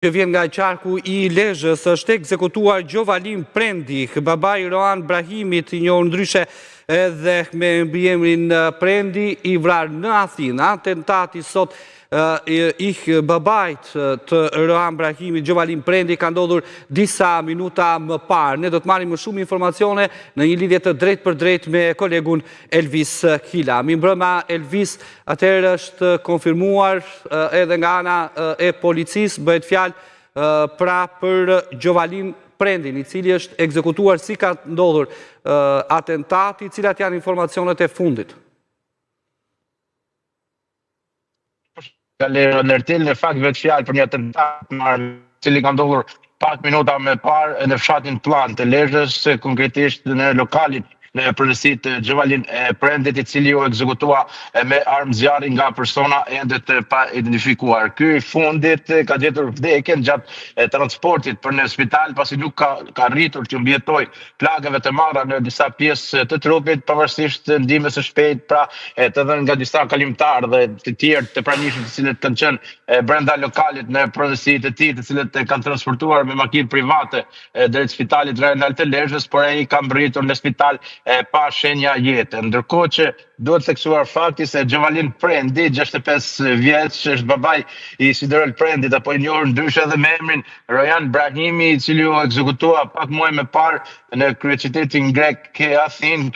Që vjen nga qarku i Lezhës, është ekzekutuar Gjovalin Prendi, babai Roan Brahimit, i njohur ndryshe edhe me mbiemrin Prendi, i vrarë në Athinë. Atentati sot i babait të Roan Brahimit, Gjovalin Prendi, ka ndodhur disa minuta më parë. Ne do të marrim më shumë informacione në një lidhje të drejtë për drejtë me kolegun Elvis Hila. Mirëmbrëma Elvis, atëherë është konfirmuar edhe nga ana e policisë, bëhet fjalë pra për Gjovalin Prendin, i cili është ekzekutuar. Si ka ndodhur atentati, cilat janë informacionet e fundit? Në fakt vetë fjalë për një atentat i cili ka ndodhur pak minuta më parë në fshatin Plan të Lezhës, konkretisht në lokalin në pronësitë të Gjovalin Prendit, i cili u ekzekutua me armë zjarri nga persona ende të pa identifikuar. Ky i fundit ka gjetur vdekjen gjatë transportit për në spital, pasi nuk ka rritur që mbjetoj plagëve të marra në disa pjesë të trupit, pavarësisht ndihmës së shpejtë, pra të dhënë nga disa kalimtarë dhe të tjerë të pranishëm, të cilët kanë qenë brenda lokalit në pronësitë të tij, të cilët kanë transportuar me makinë private drejt spitalit Rajonal të Lezhës, por ai ka mbërritur në spital pa shenja jete. Ndërkohë që duhet theksuar fakti se Gjovalin Prendi, 65 vjeç, është babai i Sidorel Prendit, apo i njohur ndryshe edhe me emrin Roan Brahimi, i cili u ekzekutua pak muaj më parë në kryeqytetin grek Athinë,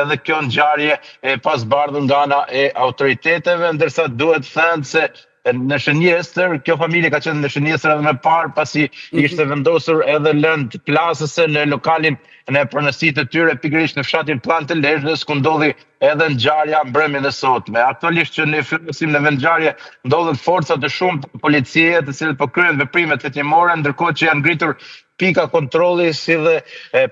edhe kjo ngjarje e pasbardhur nga ana e autoriteteve, ndërsa duhet thënë se në shënjestër, kjo familje ka qenë në shënjestër edhe më parë, pasi ishte vendosur edhe lëndë plasëse në lokalin në pronësitë të tyre, pikërisht në fshatin Plan të Lezhës, ku ndodhi edhe ngjarja mbrëmjen e sotme. Aktualisht që ne flasim në vendngjarje, ndodhen forca të shumta policie, të cilët po kryejnë veprimet hetimore, ndërkohë që janë ngritur pika kontrolli, si dhe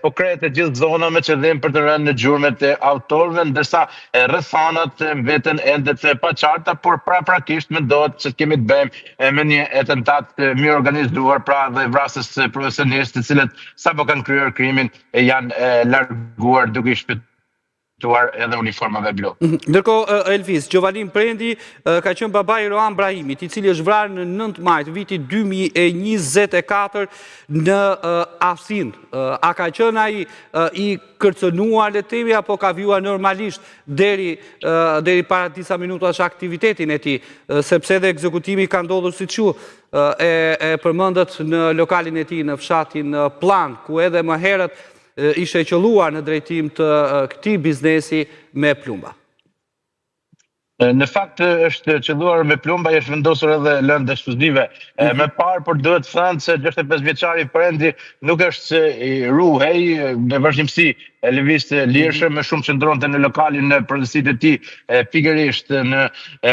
po krehet e gjithë zona me qëllim për të rënë në gjurmët e autorëve, ndërsa rrethanat mbeten ende të paqarta, por prakisht mendohet se kemi të bëjmë me një atentat mirë organizuar, pra dhe vrasës profesionistë, të cilët sapo kanë kryer krimin janë larguar duke i shpëtuar edhe uniformave blu. Ndërkohë, Elvis, Gjovalin Prendi ka qenë babai Roan Brahimit, i cili është vrarë në 9 maj të vitit 2024 në Athinë. A ka qenë ai i kërcënuar, le të themi, apo ka vjuar normalisht deri para disa minutash aktivitetin e tij, sepse edhe ekzekutimi ka ndodhur siç e përmendet në lokalin e tij në fshatin Plan, ku edhe më herët ishte qelluar në drejtim të këtij biznesi me plumba. Në fakt është qelluar me plumba, është vendosur edhe lëndë eksplozive më parë, por duhet thënë se 65 vjeçari Prendi nuk është se i ruhej, në vazhdimsi lëvizte lirshëm, më shumë qëndronte në lokalin në pronësitë e tij, pikërisht në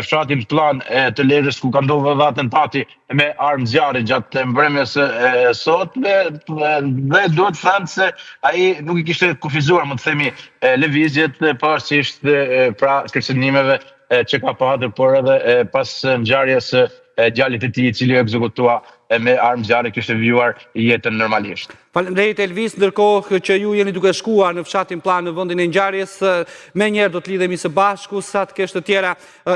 fshatin Plan të Lezhës, ku ka ndodhur edhe atentati me armë zjarri gjatë mbrëmjes sotme, dhe duhet thënë se ai nuk i kishte kufizuar, më të themi, lëvizjet pavarësisht pra kërcënimeve që ka patur, por edhe pas ngjarjes së djalit të tij, i cili u ekzekutua me armë zjarri, kishte vjuar jetën normalisht. Faleminderit Elvis, ndërkohë që ju jeni duke shkuar në fshatin Plan në vendin e ngjarjes, menjëherë do të lidhemi së bashku sa të kesh të tjera